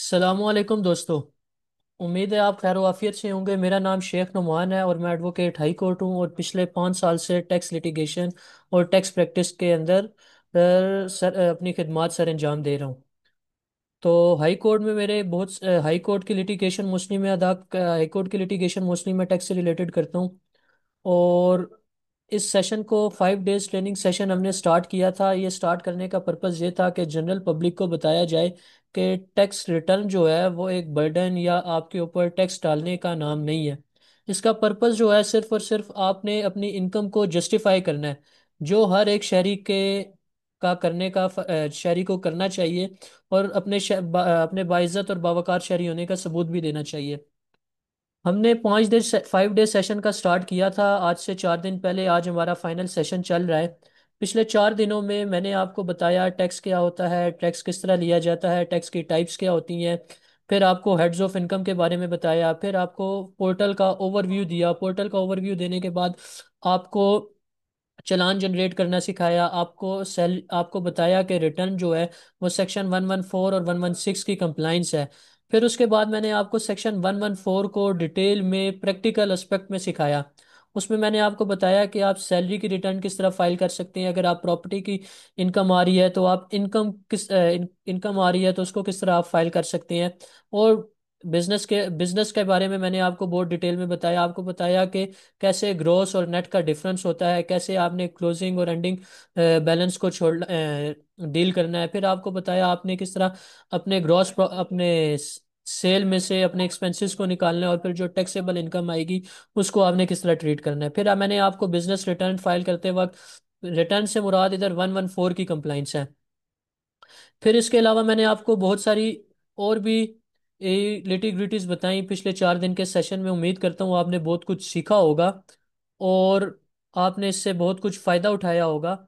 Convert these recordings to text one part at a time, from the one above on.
सलामकुम दोस्तों। उम्मीद है आप खैर वाफियत से होंगे। मेरा नाम शेख नुमान है और मैं एडवोकेट हाई कोर्ट हूँ और पिछले 5 साल से टैक्स लिटिगेशन और टैक्स प्रैक्टिस के अंदर अपनी खिदमात सर अंजाम दे रहा हूँ। तो हाई कोर्ट में मेरे बहुत हाई कोर्ट की लिटिगेशन मोस्टली मैं टैक्स से रिलेटेड करता हूँ। और इस सेशन को 5 डेज ट्रेनिंग सेशन हमने स्टार्ट किया था। ये स्टार्ट करने का पर्पज़ ये था कि जनरल पब्लिक को बताया जाए कि टैक्स रिटर्न जो है वो एक बर्डन या आपके ऊपर टैक्स डालने का नाम नहीं है। इसका पर्पज़ जो है सिर्फ और सिर्फ आपने अपनी इनकम को जस्टिफाई करना है, जो हर एक शहरी के का करने का शहरी को करना चाहिए और अपने बाइज्जत और बावकार शहरी होने का सबूत भी देना चाहिए। हमने 5 डे 5 डे सेशन का स्टार्ट किया था आज से 4 दिन पहले। आज हमारा फाइनल सेशन चल रहा है। पिछले 4 दिनों में मैंने आपको बताया टैक्स क्या होता है, टैक्स किस तरह लिया जाता है, टैक्स की टाइप्स क्या होती हैं। फिर आपको हेड्स ऑफ इनकम के बारे में बताया। फिर आपको पोर्टल का ओवरव्यू दिया। पोर्टल का ओवरव्यू देने के बाद आपको चालान जनरेट करना सिखाया। आपको बताया कि रिटर्न जो है वो सेक्शन 114 और 116 की कंप्लाइंस है। फिर उसके बाद मैंने आपको सेक्शन 114 को डिटेल में प्रैक्टिकल एस्पेक्ट में सिखाया। उसमें मैंने आपको बताया कि आप सैलरी की रिटर्न किस तरह फाइल कर सकते हैं। अगर आप प्रॉपर्टी की इनकम आ रही है तो आप इनकम आ रही है तो उसको किस तरह आप फाइल कर सकते हैं। और बिजनेस के बारे में मैंने आपको बहुत डिटेल में बताया। आपको बताया कि कैसे ग्रॉस और नेट का डिफरेंस होता है, कैसे आपने क्लोजिंग और एंडिंग बैलेंस को छोड़ डील करना है। फिर आपको बताया आपने किस तरह अपने सेल में से अपने एक्सपेंसेस को निकालना है और फिर जो टैक्सेबल इनकम आएगी उसको आपने किस तरह ट्रीट करना है। फिर मैंने आपको बिजनेस रिटर्न फाइल करते वक्त रिटर्न से मुराद इधर 114 की कंप्लाइंस है। फिर इसके अलावा मैंने आपको बहुत सारी और भी लिटी ग्रिटीज बताई पिछले 4 दिन के सेशन में। उम्मीद करता हूँ आपने बहुत कुछ सीखा होगा और आपने इससे बहुत कुछ फ़ायदा उठाया होगा।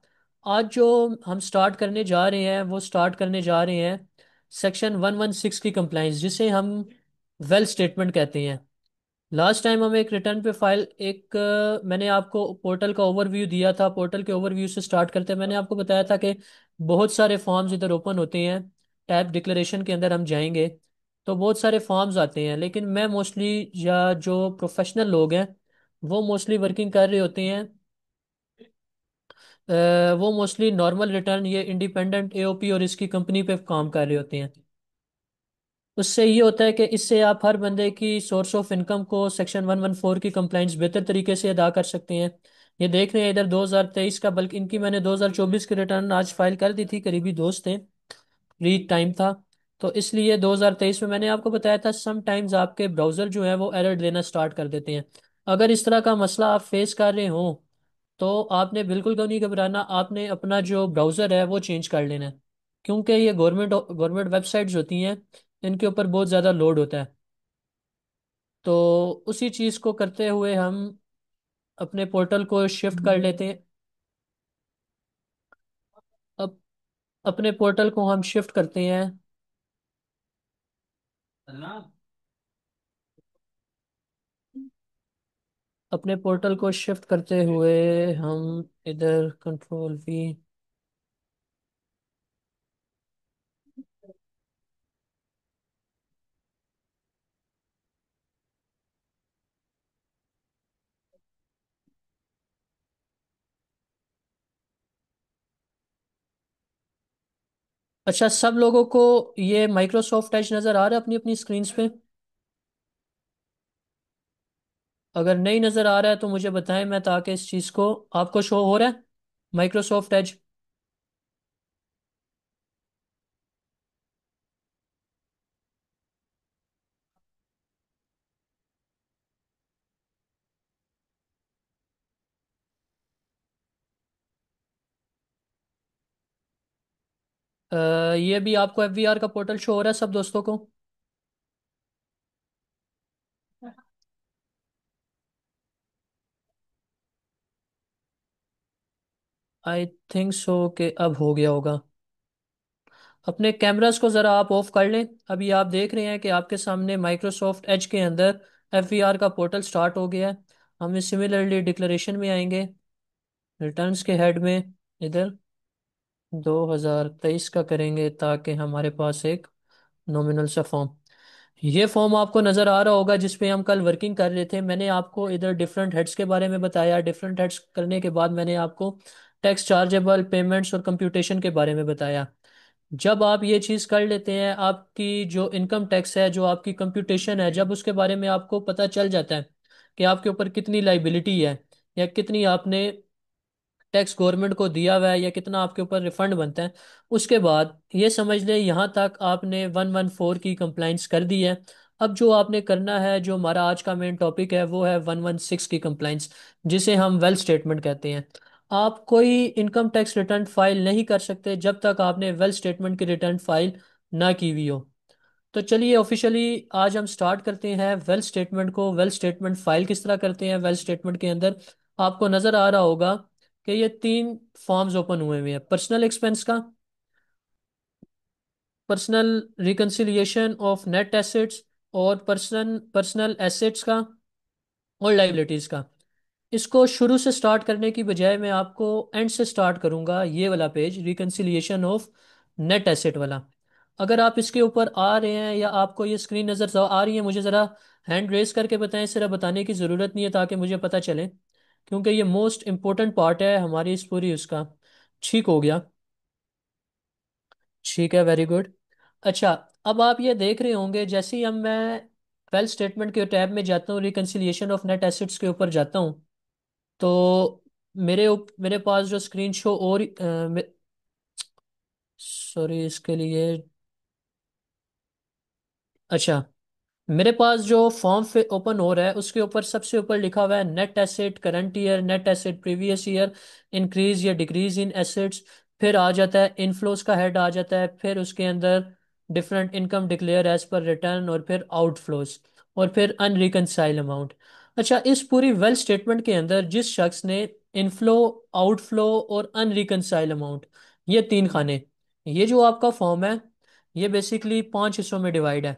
आज जो हम स्टार्ट करने जा रहे हैं वो स्टार्ट करने जा रहे हैं सेक्शन 116 की कंप्लाइंस, जिसे हम वेल स्टेटमेंट कहते हैं। लास्ट टाइम हम एक रिटर्न पे फाइल एक मैंने आपको पोर्टल का ओवरव्यू दिया था। पोर्टल के ओवरव्यू से स्टार्ट करते मैंने आपको बताया था कि बहुत सारे फॉर्म्स इधर ओपन होते हैं। टैब डिक्लेरेशन के अंदर हम जाएंगे तो बहुत सारे फॉर्म्स आते हैं, लेकिन मैं मोस्टली या जो प्रोफेशनल लोग हैं वो मोस्टली वर्किंग कर रहे होते हैं। वो मोस्टली नॉर्मल रिटर्न ये इंडिपेंडेंट एओपी और इसकी कंपनी पे काम कर रहे होते हैं। उससे ये होता है कि इससे आप हर बंदे की सोर्स ऑफ इनकम को सेक्शन 114 की कंप्लाइंस बेहतर तरीके से अदा कर सकते हैं। ये देख रहे हैं इधर 2023 का, बल्कि इनकी मैंने 2024 की रिटर्न आज फाइल कर दी थी। करीबी दोस्त थे, फ्री टाइम था, तो इसलिए 2023 में मैंने आपको बताया था समटाइम्स आपके ब्राउज़र जो है वो एरर देना स्टार्ट कर देते हैं। अगर इस तरह का मसला आप फेस कर रहे हो तो आपने बिल्कुल क्यों नहीं घबराना। आपने अपना जो ब्राउज़र है वो चेंज कर लेना है, क्योंकि ये गवर्नमेंट गवर्नमेंट वेबसाइट्स होती हैं, इनके ऊपर बहुत ज़्यादा लोड होता है। तो उसी चीज़ को करते हुए हम अपने पोर्टल को शिफ्ट कर लेते हैं। अब अपने पोर्टल को हम शिफ्ट करते हैं। अपने पोर्टल को शिफ्ट करते हुए हम इधर कंट्रोल वी। अच्छा, सब लोगों को ये माइक्रोसॉफ्ट एज नज़र आ रहा है अपनी अपनी स्क्रीन पे? अगर नहीं नज़र आ रहा है तो मुझे बताएं, मैं ताकि इस चीज़ को आपको शो हो रहा है माइक्रोसॉफ्ट एज। ये भी आपको एफवीआर का पोर्टल शो हो रहा है सब दोस्तों को? आई थिंक सो कि अब हो गया होगा। अपने कैमरास को ज़रा आप ऑफ कर लें। अभी आप देख रहे हैं कि आपके सामने माइक्रोसॉफ्ट एज के अंदर एफवीआर का पोर्टल स्टार्ट हो गया है। हम सिमिलरली डिक्लेरेशन में आएंगे, रिटर्न्स के हेड में इधर 2023 का करेंगे ताकि हमारे पास एक नॉमिनल सा फॉर्म। ये फॉर्म आपको नज़र आ रहा होगा जिस पे हम कल वर्किंग कर रहे थे। मैंने आपको इधर डिफरेंट हेड्स के बारे में बताया, डिफरेंट हेड्स करने के बाद मैंने आपको टैक्स चार्जेबल पेमेंट्स और कंप्यूटेशन के बारे में बताया। जब आप ये चीज़ कर लेते हैं, आपकी जो इनकम टैक्स है, जो आपकी कंप्यूटेशन है, जब उसके बारे में आपको पता चल जाता है कि आपके ऊपर कितनी लाइबिलिटी है या कितनी आपने टैक्स गवर्नमेंट को दिया हुआ है या कितना आपके ऊपर रिफंड बनता है, उसके बाद ये समझ लें यहाँ तक आपने 114 की कंप्लाइंस कर दी है। अब जो आपने करना है, जो हमारा आज का मेन टॉपिक है, वो है 116 की कंप्लाइंस, जिसे हम वेल्थ स्टेटमेंट कहते हैं। आप कोई इनकम टैक्स रिटर्न फाइल नहीं कर सकते जब तक आपने वेल्थ स्टेटमेंट की रिटर्न फाइल ना की हुई हो। तो चलिए ऑफिशियली आज हम स्टार्ट करते हैं वेल्थ स्टेटमेंट को। वेल्थ स्टेटमेंट फाइल किस तरह करते हैं? वेल्थ स्टेटमेंट के अंदर आपको नजर आ रहा होगा कि ये तीन फॉर्म्स ओपन हुए हुए हैं: पर्सनल एक्सपेंस का, personal reconciliation of net assets, और पर्सनल पर्सनल एसेट्स का, और लाइबिलिटीज का। इसको शुरू से स्टार्ट करने की बजाय मैं आपको एंड से स्टार्ट करूंगा, ये वाला page reconciliation of net asset वाला। अगर आप इसके ऊपर आ रहे हैं या आपको ये स्क्रीन नज़र आ रही है, मुझे ज़रा हैंड रेस करके बताएं। सिर्फ बताने की ज़रूरत नहीं है ताकि मुझे पता चले, क्योंकि ये मोस्ट इंपॉर्टेंट पार्ट है हमारी इस पूरी उसका। ठीक हो गया? ठीक है, वेरी गुड। अच्छा, अब आप ये देख रहे होंगे जैसे ही हम मैं वेल्थ स्टेटमेंट के टैब में जाता हूँ, रिकंसिलिएशन ऑफ नेट एसेट्स के ऊपर जाता हूँ, तो मेरे पास जो स्क्रीन शो और सॉरी इसके लिए। अच्छा, मेरे पास जो फॉर्म ओपन हो रहा है उसके ऊपर सबसे ऊपर लिखा हुआ है net asset current year, net asset previous year, increase या डिक्रीज इन एसेट्स। फिर आ जाता है इनफ्लोज का हेड आ जाता है, फिर उसके अंदर different income declare as per return, और फिर आउटफ्लोज, और फिर अनरिकंसाइल अमाउंट। अच्छा, इस पूरी वेल्थ स्टेटमेंट के अंदर जिस शख्स ने इनफ्लो, आउटफ्लो और अनरिकंसाइल अमाउंट, ये तीन खाने, ये जो आपका फॉर्म है, ये बेसिकली पांच हिस्सों में डिवाइड है: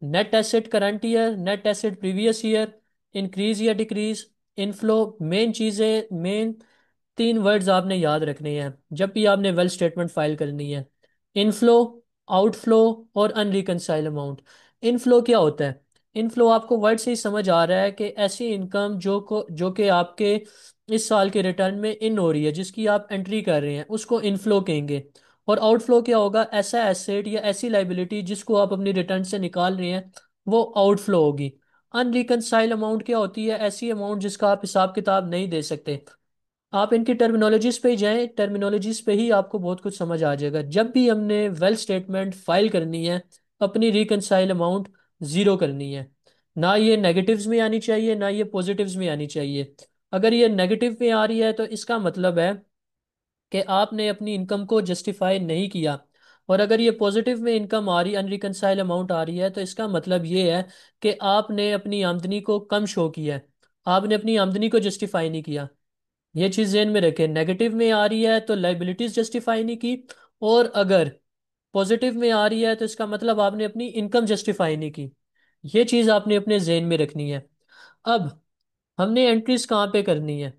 net asset current year, net asset previous year, increase या डिक्रीज, इनफ्लो। मेन चीजें, मेन तीन वर्ड्स आपने याद रखने हैं जब भी आपने वेल्थ स्टेटमेंट फाइल करनी है: इनफ्लो, आउटफ्लो और अनरिकंसाइल अमाउंट। इनफ्लो क्या होता है? इनफ्लो आपको वर्ड से ही समझ आ रहा है कि ऐसी इनकम जो कि आपके इस साल के रिटर्न में इन हो रही है, जिसकी आप एंट्री कर रहे हैं, उसको इनफ्लो कहेंगे। और आउटफ्लो क्या होगा? ऐसा एसेट या ऐसी लाइबिलिटी जिसको आप अपनी रिटर्न से निकाल रहे हैं, वो आउटफ्लो होगी। अनरिकंसाइल अमाउंट क्या होती है? ऐसी अमाउंट जिसका आप हिसाब किताब नहीं दे सकते। आप इनकी टर्मिनोलॉजीज पे ही जाएं, टर्मिनोलॉजीज पे ही आपको बहुत कुछ समझ आ जाएगा। जब भी हमने वेल्थ स्टेटमेंट फाइल करनी है, अपनी रिकंसाइल अमाउंट जीरो करनी है। ना ये नेगेटिव्स में आनी चाहिए, ना ये पॉजिटिव्स में आनी चाहिए। अगर ये नेगेटिव में आ रही है तो इसका मतलब है कि आपने अपनी इनकम को जस्टिफाई नहीं किया। और अगर ये पॉजिटिव में इनकम आ रही, अनरिकंसाइल अमाउंट आ रही है, तो इसका मतलब ये है कि आपने अपनी आमदनी को कम शो किया है, आपने अपनी आमदनी को जस्टिफाई नहीं किया। ये चीज ध्यान में रखें। नेगेटिव में आ रही है तो लाइबिलिटीज जस्टिफाई नहीं की, और अगर पॉजिटिव में आ रही है तो इसका मतलब आपने अपनी इनकम जस्टिफाई नहीं की। ये चीज आपने अपने जहन में रखनी है। अब हमने एंट्रीज कहाँ पे करनी है?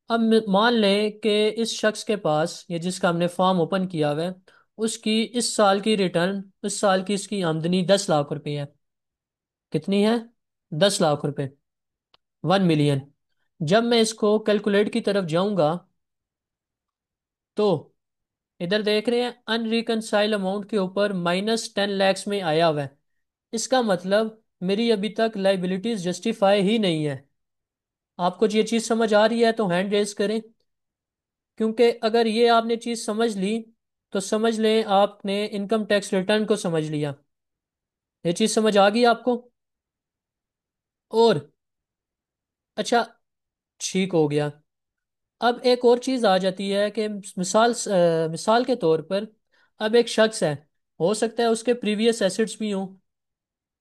अब मान लें कि इस शख्स के पास, ये जिसका हमने फॉर्म ओपन किया हुआ है, उसकी इस साल की रिटर्न, इस साल की इसकी आमदनी 10 लाख रुपए है। कितनी है? 10 लाख रुपए, 1 मिलियन। जब मैं इसको कैलकुलेट की तरफ जाऊंगा, तो इधर देख रहे हैं अनरिकंसाइल अमाउंट के ऊपर -10 लैक्स में आया हुआ है। इसका मतलब मेरी अभी तक लाइबिलिटीज जस्टिफाई ही नहीं है। आपको ये चीज समझ आ रही है तो हैंड रेज करें, क्योंकि अगर ये आपने चीज समझ ली तो समझ लें आपने इनकम टैक्स रिटर्न को समझ लिया। ये चीज समझ आ गई आपको? और अच्छा, ठीक हो गया। अब एक और चीज आ जाती है कि मिसाल के तौर पर, अब एक शख्स है, हो सकता है उसके प्रीवियस एसेट्स भी हों।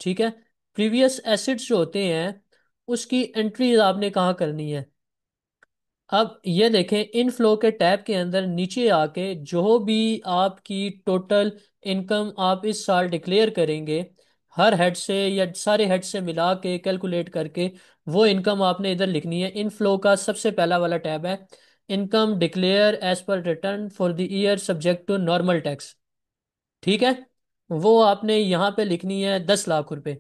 ठीक है, प्रीवियस एसिड्स जो होते हैं, उसकी एंट्री आपने कहाँ करनी है? अब ये देखें, इन फ्लो के टैब के अंदर नीचे आके जो भी आपकी टोटल इनकम आप इस साल डिक्लेयर करेंगे, हर हेड से या सारे हेड से मिला के कैलकुलेट करके, वो इनकम आपने इधर लिखनी है। इन फ्लो का सबसे पहला वाला टैब है income declare as per return for the year subject to normal tax. ठीक है, वो आपने यहाँ पे लिखनी है 10 लाख रुपए।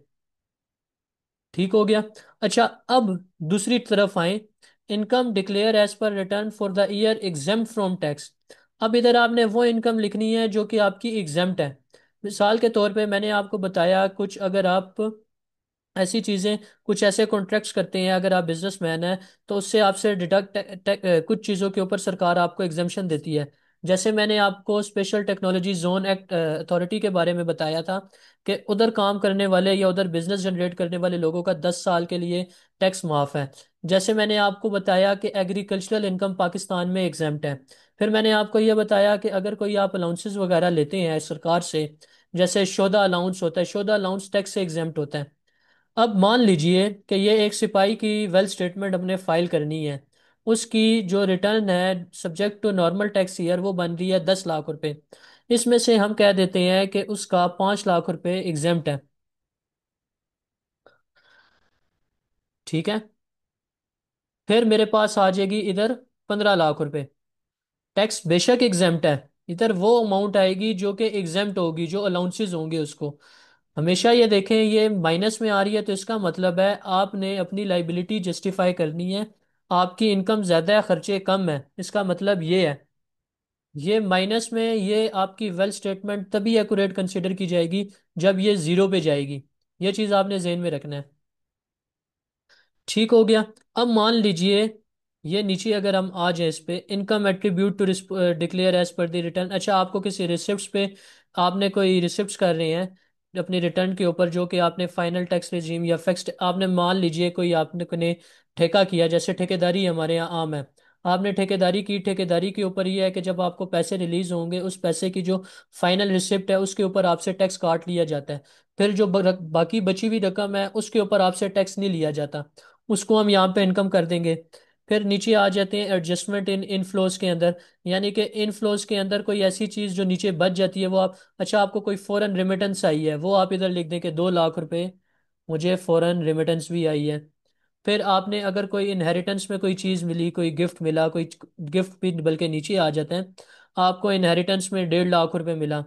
ठीक हो गया। अच्छा, अब दूसरी तरफ आए। Income declare as per return for the year exempt from tax. अब इधर आपने वो इनकम लिखनी है जो कि आपकी एग्जेम्प्ट है। मिसाल के तौर पे मैंने आपको बताया कुछ, अगर आप ऐसी चीज़ें, कुछ ऐसे कॉन्ट्रैक्ट्स करते हैं, अगर आप बिजनेसमैन हैं, तो उससे आपसे डिडक्ट कुछ चीज़ों के ऊपर सरकार आपको एग्जेम्पशन देती है। जैसे मैंने आपको special technology zone act authority के बारे में बताया था कि उधर काम करने वाले या उधर बिजनेस जनरेट करने वाले लोगों का 10 साल के लिए टैक्स माफ़ है। जैसे मैंने आपको बताया कि एग्रीकल्चरल इनकम पाकिस्तान में एग्जेम्प्ट है। फिर मैंने आपको यह बताया कि अगर कोई आप अलाउंसेस वगैरह लेते हैं सरकार से, जैसे शोधा अलाउंस होता है, शोधा अलाउंस टैक्स से एग्जेम्प्ट होता है। अब मान लीजिए कि ये एक सिपाही की वेल्थ स्टेटमेंट हमने फाइल करनी है। उसकी जो रिटर्न है subject to normal tax year वो बन रही है 10 लाख रुपए। इसमें से हम कह देते हैं कि उसका 5 लाख रुपए एग्जेम्प्ट है। ठीक है। फिर मेरे पास आ जाएगी इधर 15 लाख रुपए। टैक्स बेशक एग्जेम्प्ट है, इधर वो अमाउंट आएगी जो कि एग्जेम्प्ट होगी, जो अलाउंसेस होंगे उसको। हमेशा ये देखें, ये माइनस में आ रही है तो इसका मतलब है आपने अपनी लाइबिलिटी जस्टिफाई करनी है। आपकी इनकम ज़्यादा है, खर्चे कम है, इसका मतलब ये है। ये माइनस में, ये आपकी वेल्थ स्टेटमेंट तभी एक्यूरेट कंसिडर की जाएगी जब ये ज़ीरो पे जाएगी। ये चीज़ आपने जहन में रखना है। ठीक हो गया। अब मान लीजिए ये नीचे अगर हम आ जाए, इस पे income attribute to declare as per the return. अच्छा, आपको किसी रिसिप्ट पे, आपने कोई रिसिप्ट कर रहे हैं अपनी रिटर्न के ऊपर, जो कि आपने फाइनल टैक्स रेजिम या फिक्स्ड, आपने मान लीजिए कोई आपने ने ठेका किया, जैसे ठेकेदारी हमारे यहाँ आम है। आपने ठेकेदारी की, ठेकेदारी के ऊपर ये है कि जब आपको पैसे रिलीज होंगे, उस पैसे की जो फाइनल रिसिप्ट है उसके ऊपर आपसे टैक्स काट लिया जाता है। फिर जो बाकी बची हुई रकम है उसके ऊपर आपसे टैक्स नहीं लिया जाता, उसको हम यहाँ पे इनकम कर देंगे। फिर नीचे आ जाते हैं एडजस्टमेंट इन इनफ्लोज के अंदर। यानी कि इनफ्लोज के अंदर कोई ऐसी चीज़ जो नीचे बच जाती है वो आप, अच्छा आपको कोई फॉरेन रेमिटेंस आई है, वो आप इधर लिख दें कि 2 लाख रुपए मुझे फॉरेन रेमिटेंस भी आई है। फिर आपने अगर कोई इनहेरिटेंस में कोई चीज़ मिली, कोई गिफ्ट मिला, कोई गिफ्ट भी बल्कि नीचे आ जाते हैं। आपको इनहेरिटेंस में 1.5 लाख रुपए मिला,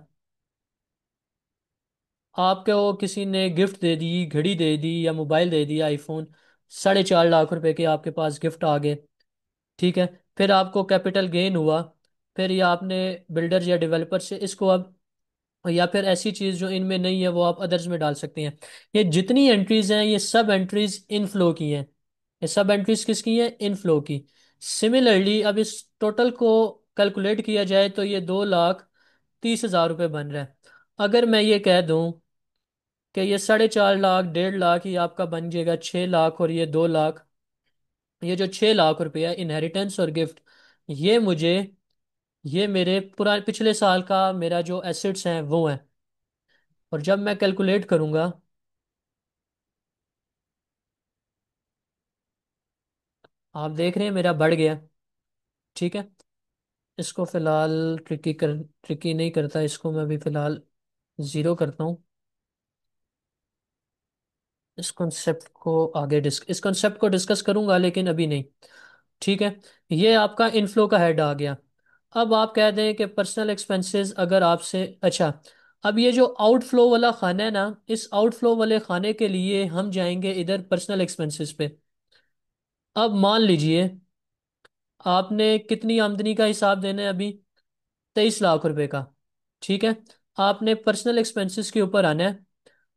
आपको किसी ने गिफ्ट दे दी, घड़ी दे दी या मोबाइल दे दिया आईफोन, 4.5 लाख रुपए के आपके पास गिफ्ट आ गए। ठीक है। फिर आपको कैपिटल गेन हुआ। फिर ये आपने बिल्डर या डेवलपर से इसको अब, या फिर ऐसी चीज़ जो इनमें नहीं है वो आप अदर्स में डाल सकते हैं। ये जितनी एंट्रीज हैं ये सब एंट्रीज इनफ्लो की हैं। ये सब एंट्रीज किसकी हैं? इनफ्लो की। सिमिलरली अब इस टोटल को कैलकुलेट किया जाए तो ये 2,30,000 रुपये बन रहा है। अगर मैं ये कह दूं कि ये 4.5 लाख, 1.5 लाख, ये आपका बन जाएगा 6 लाख, और ये 2 लाख, ये जो 6 लाख रुपए है इनहेरिटेंस और गिफ्ट, ये मुझे, ये मेरे पुरा पिछले साल का मेरा जो एसेट्स हैं वो हैं। और जब मैं कैलकुलेट करूंगा, आप देख रहे हैं मेरा बढ़ गया। ठीक है। इसको फिलहाल ट्रिकी नहीं करता, इसको मैं अभी फिलहाल ज़ीरो करता हूँ। इस कॉन्सेप्ट को डिस्कस करूंगा लेकिन अभी नहीं। ठीक है। ये आपका इनफ्लो का हेड आ गया। अब आप कह दें कि पर्सनल एक्सपेंसेस अगर आपसे, अच्छा, अब ये जो आउटफ्लो वाला खाना है ना, इस आउटफ्लो वाले खाने के लिए हम जाएंगे इधर पर्सनल एक्सपेंसेस पे। अब मान लीजिए आपने कितनी आमदनी का हिसाब देना है अभी? 23 लाख रुपए का। ठीक है। आपने पर्सनल एक्सपेंसेस के ऊपर आना है।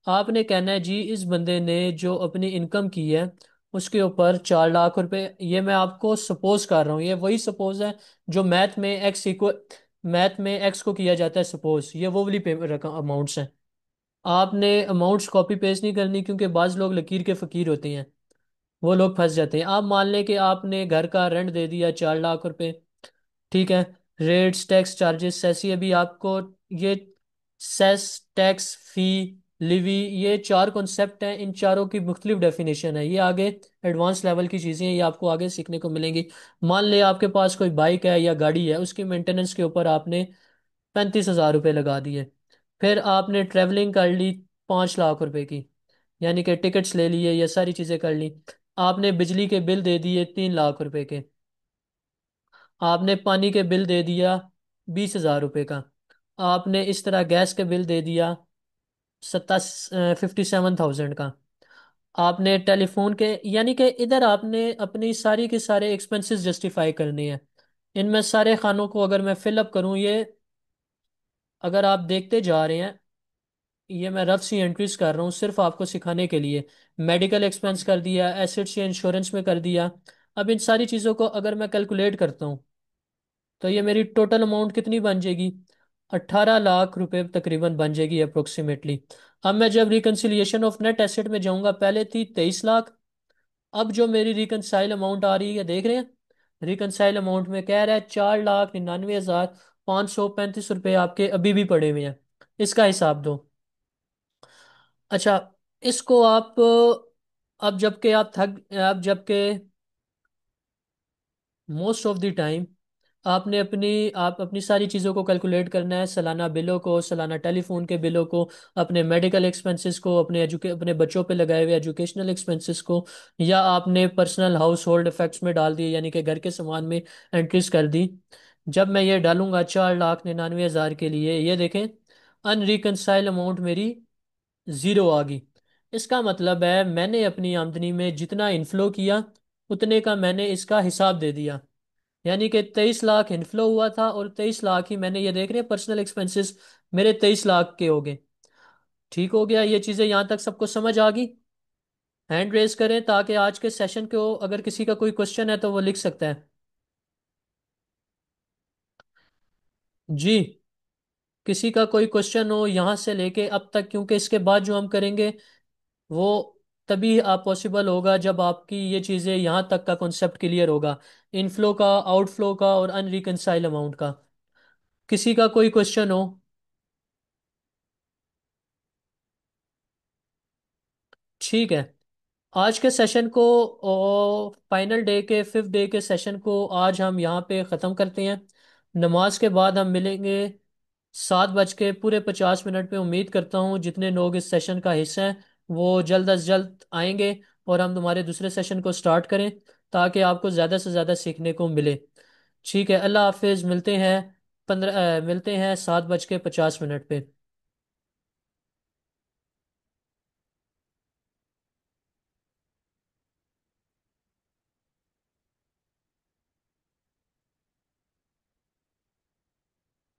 आपने कहना है जी इस बंदे ने जो अपनी इनकम की है उसके ऊपर 4 लाख रुपए, ये मैं आपको सपोज कर रहा हूँ, ये वही सपोज है जो मैथ में एक्स को किया जाता है सपोज, ये वो वाली रकम अमाउंट्स हैं। आपने अमाउंट्स कॉपी पेस्ट नहीं करनी, क्योंकि बाज लोग लकीर के फकीर होते हैं, वो लोग फंस जाते हैं। आप मान लें कि आपने घर का रेंट दे दिया 4 लाख रुपए। ठीक है। रेट्स, टैक्स, चार्जेस, सेसी, अभी आपको ये सेस, टैक्स, फी, लिवी, ये चार कॉन्सेप्ट हैं, इन चारों की मुख्तलिफ डेफिनेशन है। ये आगे एडवांस लेवल की चीज़ें हैं, ये आपको आगे सीखने को मिलेंगी। मान ले आपके पास कोई बाइक है या गाड़ी है, उसकी मेंटेनेंस के ऊपर आपने 35,000 रुपये लगा दिए। फिर आपने ट्रैवलिंग कर ली 5 लाख रुपए की, यानी कि टिकट्स ले लिए, ये सारी चीज़ें कर ली। आपने बिजली के बिल दे दिए 3 लाख रुपए के। आपने पानी के बिल दे दिया 20,000 रुपये का। आपने इस तरह गैस के बिल दे दिया 57,000 का। आपने टेलीफोन के, यानी कि इधर आपने अपनी सारी के सारे एक्सपेंसेस जस्टिफाई करनी है। इनमें सारे खानों को अगर मैं फिलअप करूं, ये अगर आप देखते जा रहे हैं, ये मैं रफ सी एंट्रीज कर रहा हूँ सिर्फ आपको सिखाने के लिए। मेडिकल एक्सपेंस कर दिया, एसेट्स या इंश्योरेंस में कर दिया। अब इन सारी चीज़ों को अगर मैं कैलकुलेट करता हूँ, तो ये मेरी टोटल अमाउंट कितनी बन जाएगी? 18 लाख रुपए तकरीबन बन जाएगी अप्रोक्सीमेटली। अब मैं जब रिकंसिलिएशन ऑफ नेट एसेट में जाऊंगा, पहले थी 23 लाख। अब जो मेरी रिकंसाइल अमाउंट आ रही है, देख रहे हैं, रिकंसाइल अमाउंट में कह रहा है 4,99,535 रुपये आपके अभी भी पड़े हुए हैं। इसका हिसाब दो। अच्छा, इसको आप, अब जबकि आप थक, अब जबकि मोस्ट ऑफ द टाइम आप अपनी सारी चीज़ों को कैलकुलेट करना है, सालाना बिलों को, सालाना टेलीफोन के बिलों को, अपने मेडिकल एक्सपेंसेस को, अपने बच्चों पे लगाए हुए एजुकेशनल एक्सपेंसेस को, या आपने पर्सनल हाउस होल्ड इफेक्ट्स में डाल दिए, यानी कि घर के सामान में एंट्रीज कर दी। जब मैं ये डालूंगा 4,99,000 के लिए, ये देखें, अनरिकंसाइल अमाउंट मेरी ज़ीरो आ गई। इसका मतलब है मैंने अपनी आमदनी में जितना इनफ्लो किया, उतने का मैंने इसका हिसाब दे दिया। यानी कि 23 लाख इनफ्लो हुआ था, और 23 लाख ही मैंने, ये देख रहे हैं, पर्सनल एक्सपेंसेस मेरे 23 लाख के हो गए। ठीक हो गया? ये चीज़ें यहाँ तक सबको समझ आ गई? हैंड रेज करें ताकि आज के सेशन को अगर किसी का कोई क्वेश्चन है तो वो लिख सकता है। जी, किसी का कोई क्वेश्चन हो यहाँ से लेके अब तक, क्योंकि इसके बाद जो हम करेंगे वो तभी आप पॉसिबल होगा जब आपकी ये चीज़ें यहाँ तक का कॉन्सेप्ट क्लियर होगा, इनफ्लो का, आउटफ्लो का और अनरिकंसाइल अमाउंट का। किसी का कोई क्वेश्चन हो? ठीक है। आज के सेशन को, फाइनल डे के, 5th डे के सेशन को आज हम यहाँ पे ख़त्म करते हैं। नमाज के बाद हम मिलेंगे 7:50 पे। उम्मीद करता हूँ जितने लोग इस सेशन का हिस्सा हैं वो जल्द अज जल्द आएंगे, और हम तुम्हारे दूसरे सेशन को स्टार्ट करें, ताकि आपको ज़्यादा से ज़्यादा सीखने को मिले। ठीक है, अल्लाह हाफिज़। मिलते हैं 7:50 पे।